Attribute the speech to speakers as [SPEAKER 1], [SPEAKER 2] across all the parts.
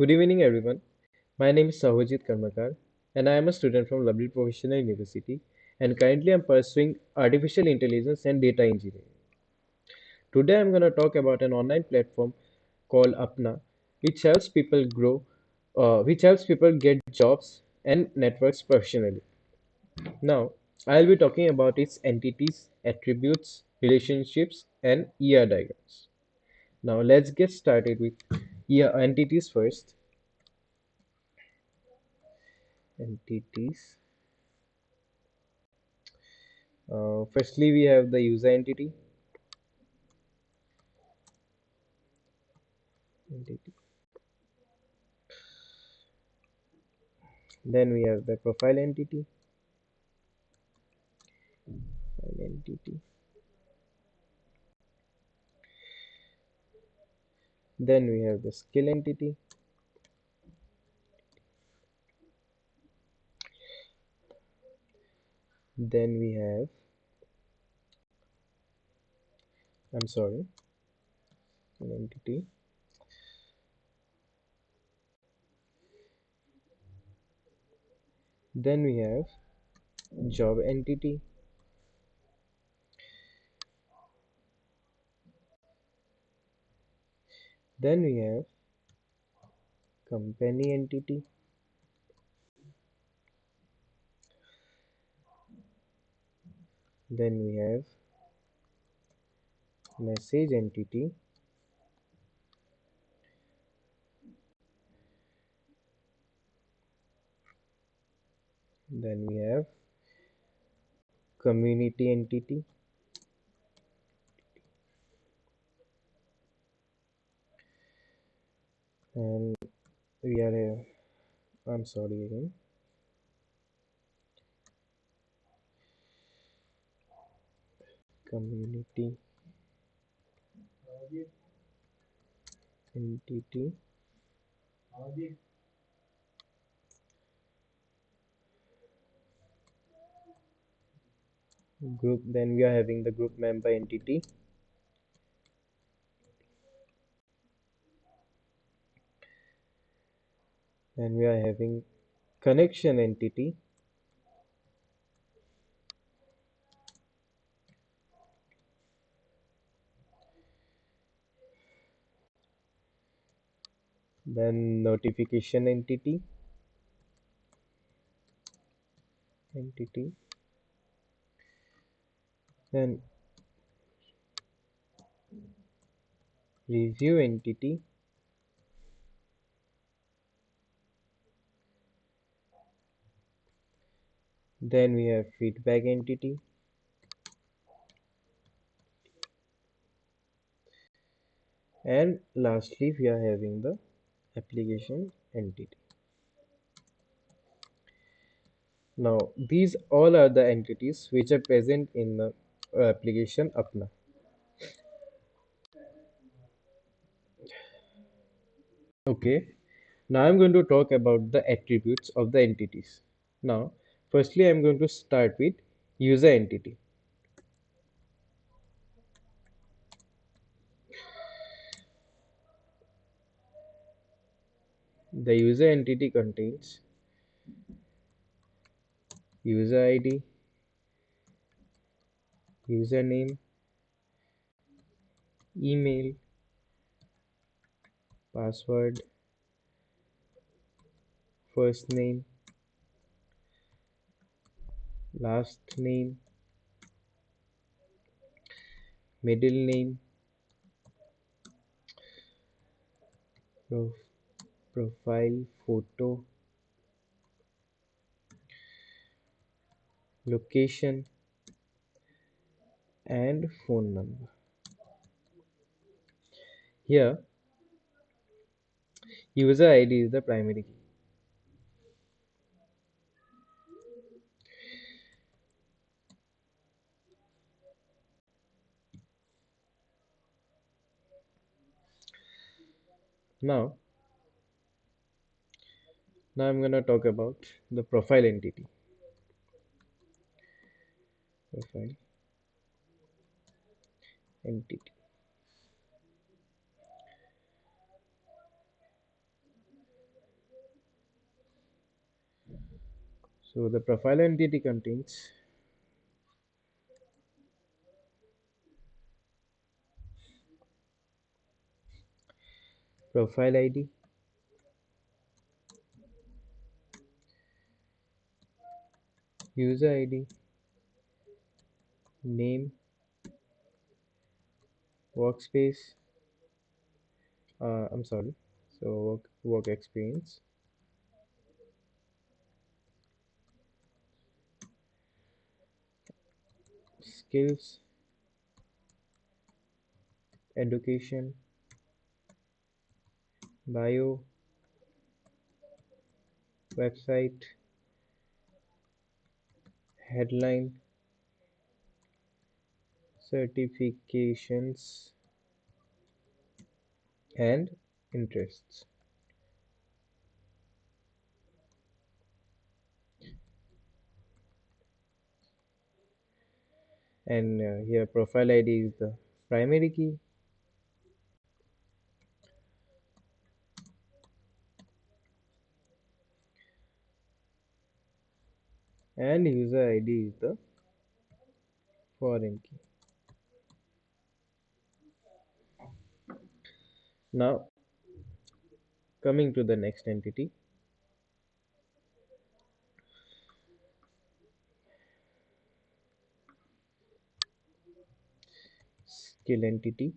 [SPEAKER 1] Good evening, everyone. My name is Sahojit Karmakar, and I am a student from Lovely Professional University. And currently, I'm pursuing artificial intelligence and data engineering. Today, I'm going to talk about an online platform called Apna, which helps people get jobs and networks professionally. Now, I'll be talking about its entities, attributes, relationships, and ER diagrams. Now, let's get started with entities first. Entities. Firstly, we have the user entity. Then we have the file entity. Then we have the skill entity. Then we have, I'm sorry, an entity. Then we have job entity. Then we have company entity. Then we have message entity. Then we have community entity. And we are, I'm sorry again, community entity group. Then we are having the group member entity. And we are having connection entity. Then notification entity. Then review entity. Then we have feedback entity. And lastly, we are having the application entity. Now, these all are the entities which are present in the application Apna. Okay, now I'm going to talk about the attributes of the entities. Now, firstly, I'm going to start with user entity. The user entity contains user ID, username, email, password, first name, last name, middle name, prof- profile, photo, location, and phone number. Here, user ID is the primary key. Now, I'm going to talk about the profile entity. Profile entity. So the profile entity contains profile ID, user ID, name, workspace, I'm sorry, so work experience, skills, education, bio, website, headline, certifications, and interests. And here profile ID is the primary key and user ID is the foreign key. Now coming to the next entity, skill entity,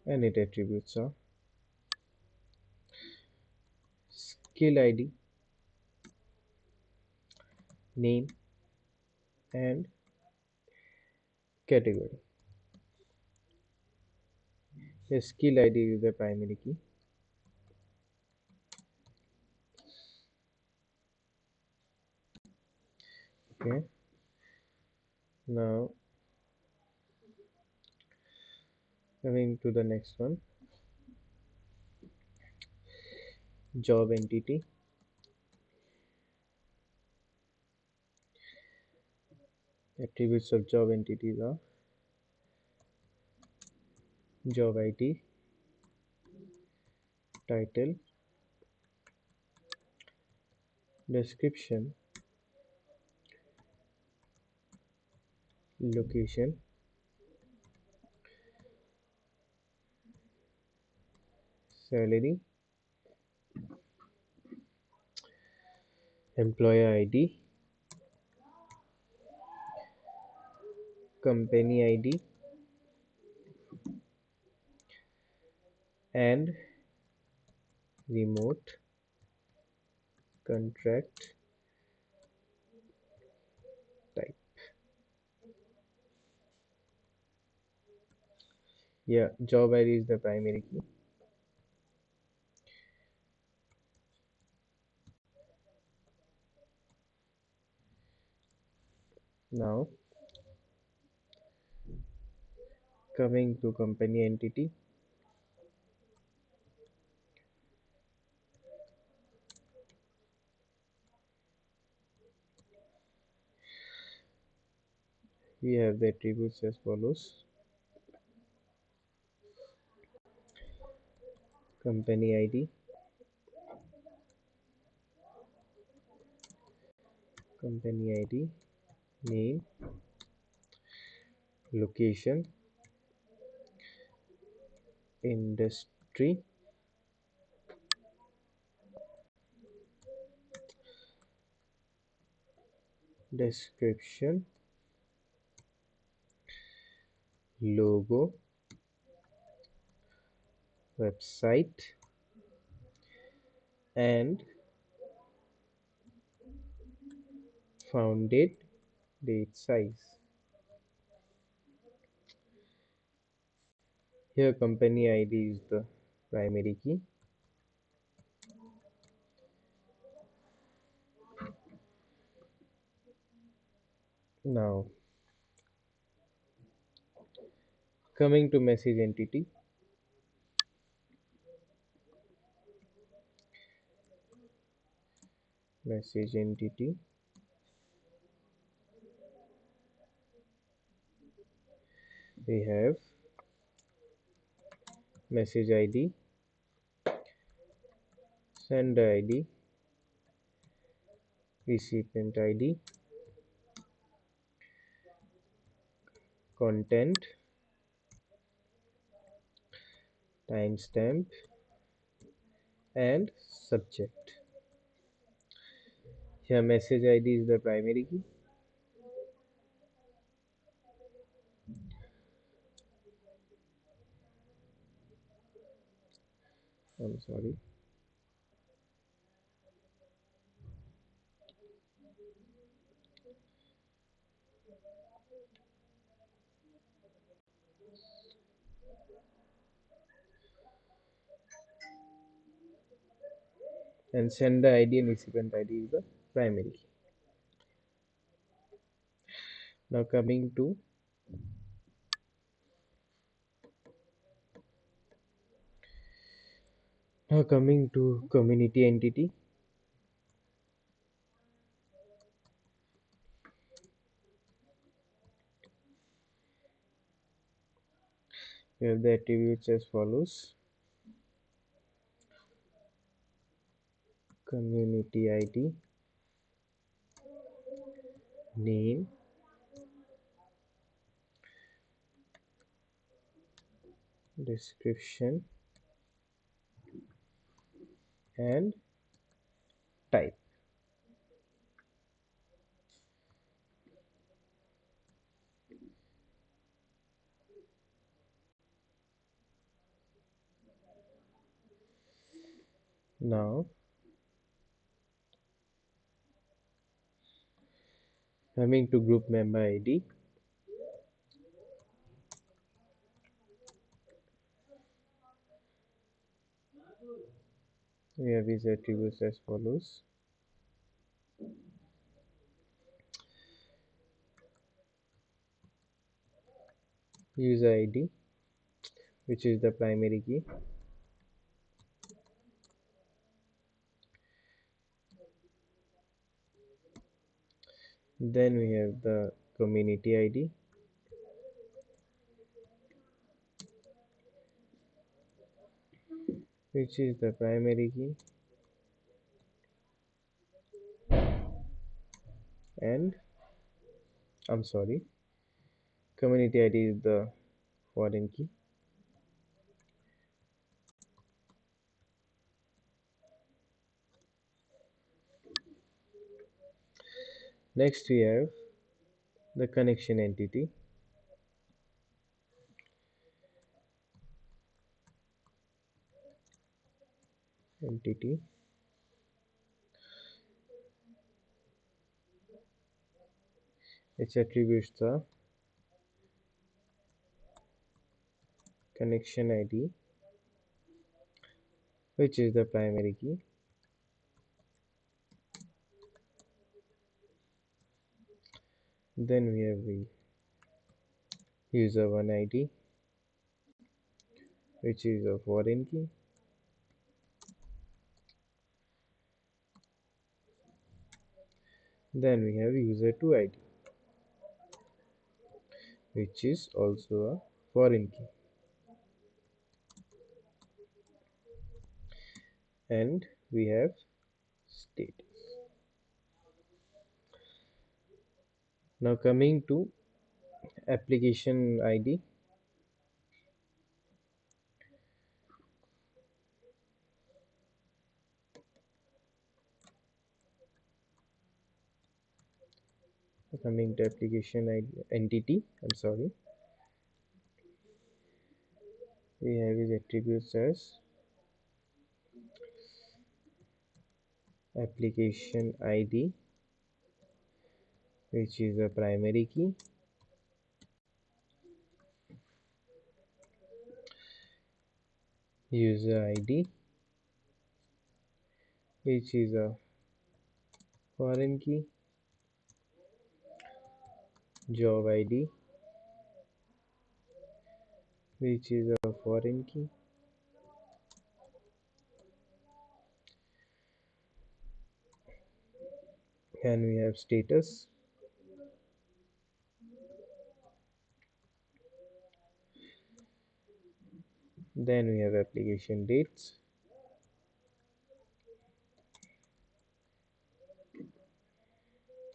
[SPEAKER 1] and its attributes are skill ID, name, and category. The skill ID is the primary key. Okay. Now coming to the next one, job entity. Attributes of job entities are job ID, title, description, location, salary, employer ID, company ID, and remote contract type. Yeah, job ID is the primary key. Now coming to company entity, we have the attributes as follows: company ID, company ID, name, location, industry, description, logo, website, and founded date size. Here company ID is the primary key. Now coming to message entity, message entity, we have message ID, sender ID, recipient ID, content, timestamp, and subject. Here message ID is the primary key. I'm sorry. And sender ID and recipient ID is the primary key. Now coming to community entity. We have the attributes as follows: community ID, name, description, and type. Now coming to group member ID, we have these attributes as follows: user ID, which is the primary key, then we have the community ID, which is the primary key, and I'm sorry, community ID is the foreign key. Next we have the connection entity, which attributes the connection ID, which is the primary key, then we have the user one ID, which is a foreign key, then we have user 2 ID, which is also a foreign key, and we have status. Now coming to application ID, coming to application ID, entity, I'm sorry, we have its attributes as application ID, which is a primary key, user ID, which is a foreign key, job ID, which is a foreign key, and we have status, then we have application dates,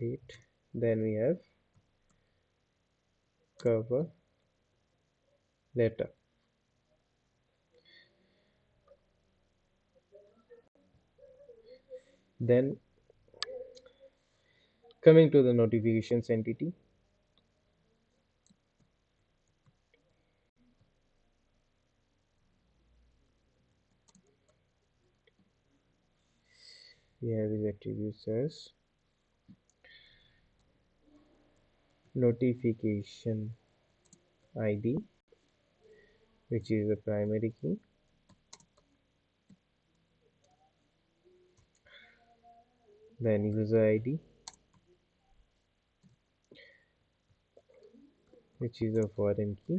[SPEAKER 1] date. Then we have cover letter. Then coming to the notifications entity, we have these attributes as notification ID, which is the primary key. Then user ID, which is a foreign key.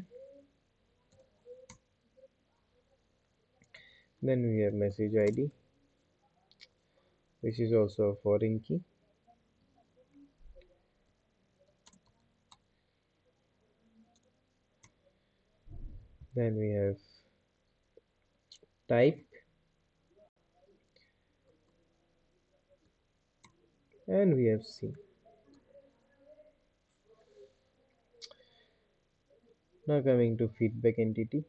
[SPEAKER 1] Then we have message ID, which is also a foreign key. Then we have type, and we have C. Now coming to feedback entity,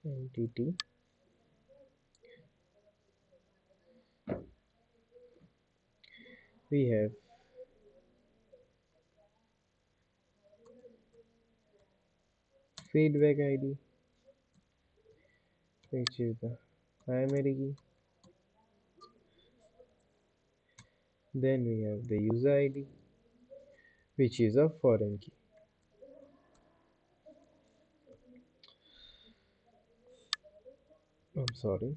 [SPEAKER 1] entity we have feedback ID, which is the primary key. Then we have the user ID, which is a foreign key. I'm sorry.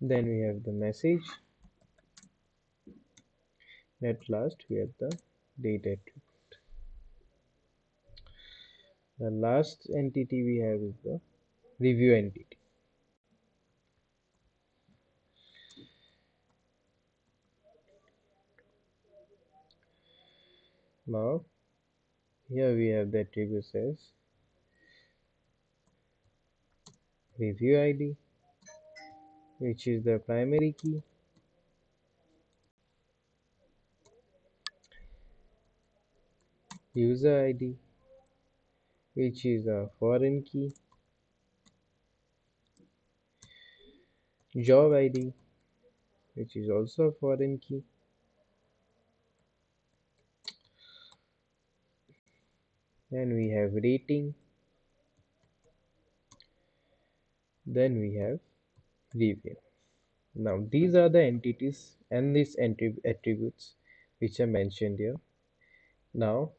[SPEAKER 1] Then we have the message. At last, we have the date attribute. The last entity we have is the review entity. Now, here we have the attributes as review ID, which is the primary key. User ID, which is a foreign key. Job ID, which is also a foreign key. Then we have rating. Then we have review. Now these are the entities and these attributes which are mentioned here. Now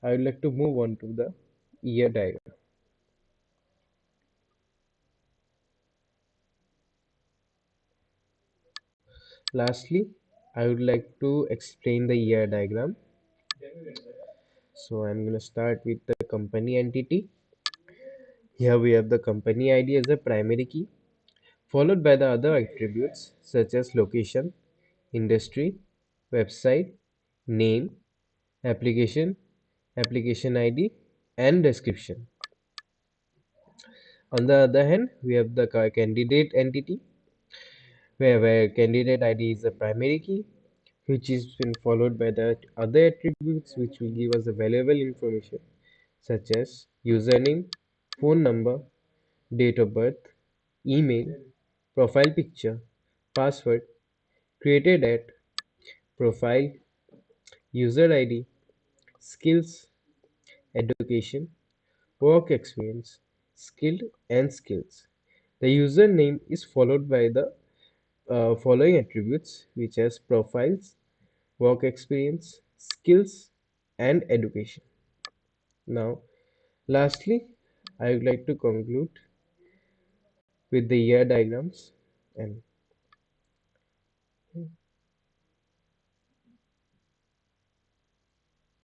[SPEAKER 1] I would like to move on to the year diagram. Lastly, I would like to explain the year diagram. So I'm going to start with the company entity. Here we have the company ID as a primary key, followed by the other attributes such as location, industry, website, name, application, application ID, and description. On the other hand, we have the candidate entity, where candidate ID is the primary key, which is been followed by the other attributes which will give us the valuable information such as username, phone number, date of birth, email, profile picture, password, created at, profile, user ID, skills, education, work experience, skilled and skills. The username is followed by the following attributes which has profiles, work experience, skills, and education. Now, lastly, I would like to conclude with the year diagrams and